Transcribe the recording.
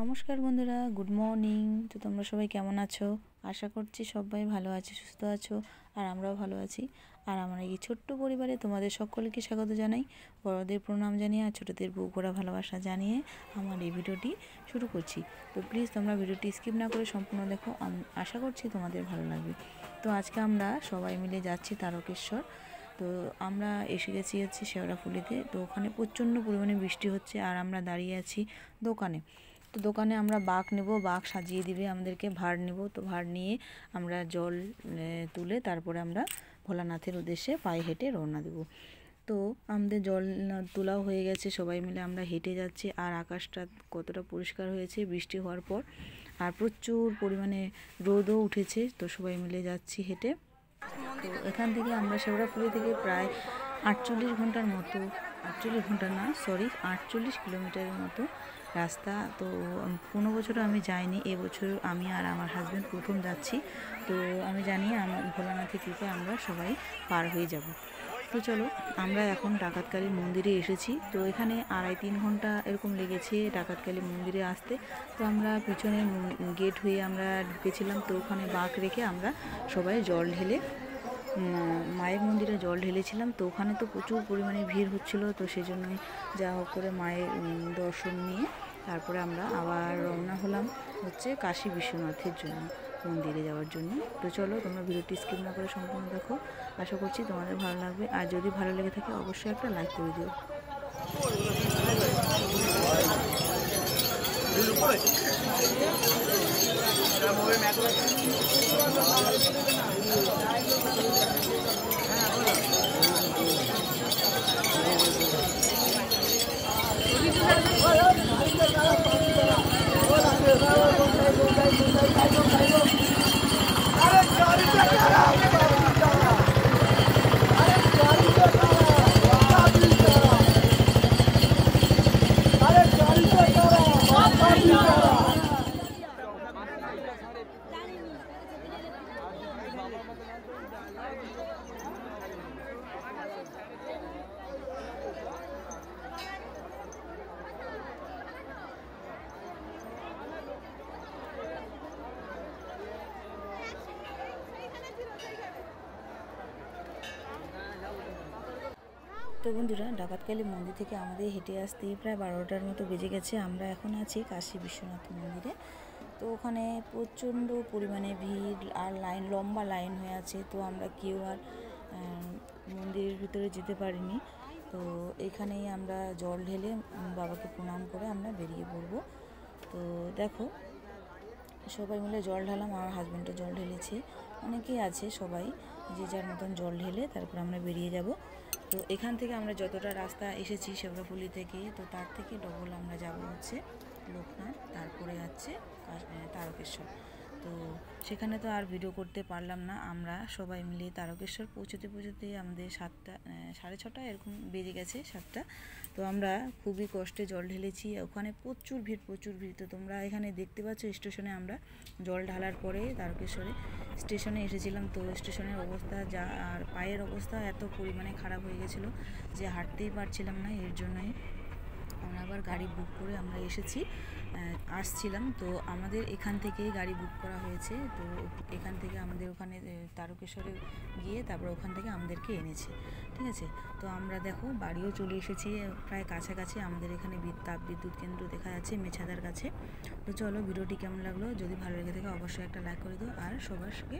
নমস্কার বন্ধুরা, good morning. তো তোমরা সবাই কেমন আছো? আশা করছি সবাই ভালো আছো, সুস্থ আছো, আর আমরাও ভালো আছি। আর আমার এই ছোট্ট পরিবারে তোমাদের সকলকে স্বাগত জানাই। বড়দের প্রণাম জানিয়ে আর ছোটোদের বুক ভরা ভালোবাসা জানিয়ে আমার এই ভিডিওটি শুরু করছি। তো প্লিজ তোমরা ভিডিওটি স্কিপ না করে সম্পূর্ণ দেখো, আশা করছি তোমাদের ভালো লাগবে। তো আজকে আমরা সবাই মিলে যাচ্ছি তারকেশ্বর। তো আমরা এসে গেছি শেওড়াফুলিতে। তো ওখানে প্রচণ্ড পরিমাণে বৃষ্টি হচ্ছে আর আমরা দাঁড়িয়ে আছি দোকানে। তো দোকানে আমরা বাঁক নেব, বাঁক সাজিয়ে দিবে আমাদেরকে, ভাঁড় নেব। তো ভাঁড় নিয়ে আমরা জল তুলে তারপরে আমরা ভোলানাথের উদ্দেশ্যে পায়ে হেঁটে রওনা দেব। তো আমাদের জল তোলাও হয়ে গেছে, সবাই মিলে আমরা হেঁটে যাচ্ছি। আর আকাশটা কতটা পরিষ্কার হয়েছে বৃষ্টি হওয়ার পর, আর প্রচুর পরিমাণে রোদও উঠেছে। তো সবাই মিলে যাচ্ছি হেঁটে। তো এখান থেকে আমরা শেওড়াফুলি থেকে প্রায় 48 কিলোমিটারের মতো রাস্তা। তো 15 বছরও আমি যাইনি, এবছর আমি আর আমার হাজব্যান্ড প্রথম যাচ্ছি। তো আমি জানি আমার ভোলানাথের কৃপায় আমরা সবাই পার হয়ে যাব। তো চলো, আমরা এখন ডাকাতকালী মন্দিরে এসেছি। তো এখানে 2.5-3 ঘন্টা এরকম লেগেছে ডাকাতকালী মন্দিরে আসতে। তো আমরা পিছনে গেট হয়ে আমরা ঢুকেছিলাম। তো ওখানে বাঁক রেখে আমরা সবাই জল ঢেলে মায়ের মন্দিরে জল ঢেলেছিলাম। তো ওখানে তো প্রচুর পরিমাণে ভিড় হচ্ছিল। তো সেই জন্যই যা হোক করে মায়ের দর্শন নিয়ে তারপরে আমরা আবার রওনা হলাম কাশী বিশ্বনাথের জন্য, মন্দিরে যাওয়ার জন্য। তো চলো, তোমরা ভিডিওটি স্কিপ না করে সম্পূর্ণ দেখো, আশা করছি তোমাদের ভালো লাগবে। আর যদি ভালো লেগে থাকে অবশ্যই একটা লাইক করে দিও। তো বন্ধুরা, ডাকাতকালী মন্দির থেকে আমাদের হেঁটে আসতেই প্রায় 12টার মতো বেজে গেছে। আমরা এখন আছি কাশী বিশ্বনাথ মন্দিরে। তো ওখানে প্রচণ্ড পরিমাণে ভিড় আর লম্বা লাইন হয়ে আছে। তো আমরা কেউ আর মন্দিরের ভিতরে যেতে পারিনি। তো এখানেই আমরা জল ঢেলে বাবাকে প্রণাম করে আমরা বেরিয়ে পড়বো। তো দেখো, সবাই মিলে জল ঢালাম, আমার হাজব্যান্ডও জল ঢেলেছে, অনেকেই আছে, সবাই যে যার মতন জল ঢেলে তারপর আমরা বেরিয়ে যাব। তো এখান থেকে আমরা যতটা রাস্তা এসেছি শেওড়াফুলি থেকে, তো তার থেকে ডবল আমরা যাব লোকনাথ, তারপরে তারকেশ্বর। তো সেখানে তো আর ভিডিও করতে পারলাম না। আমরা সবাই মিলে তারকেশ্বর পৌঁছতে আমাদের 6:30 এরকম বেজে গেছে, 7টা। তো আমরা খুবই কষ্টে জল ঢেলেছি। ওখানে প্রচুর ভিড়। তো তোমরা এখানে দেখতে পাচ্ছ স্টেশনে আমরা জল ঢালার পরে তারকেশ্বরে স্টেশনে এসেছিলাম। তো স্টেশনের অবস্থা যা, আর পায়ের অবস্থা এত পরিমাণে খারাপ হয়ে গেছিলো যে হাঁটতেই পারছিলাম না। এর জন্যই আমরা আবার গাড়ি বুক করে আমরা আসছিলাম। তো আমাদের এখান থেকেই গাড়ি বুক করা হয়েছে। তো এখান থেকে আমাদের ওখানে তারকেশ্বরে গিয়ে তারপর ওখান থেকে আমাদেরকে এনেছে, ঠিক আছে। তো আমরা দেখো বাড়িও চলে এসেছি প্রায় কাছাকাছি। আমাদের এখানে বিদ্যুৎ কেন্দ্র দেখা যাচ্ছে মেছাদার কাছে। তো চলো, ভিডিওটি কেমন লাগলো, যদি ভালো লেগে থাকে অবশ্যই একটা লাইক করে দিও আর সবার সঙ্গে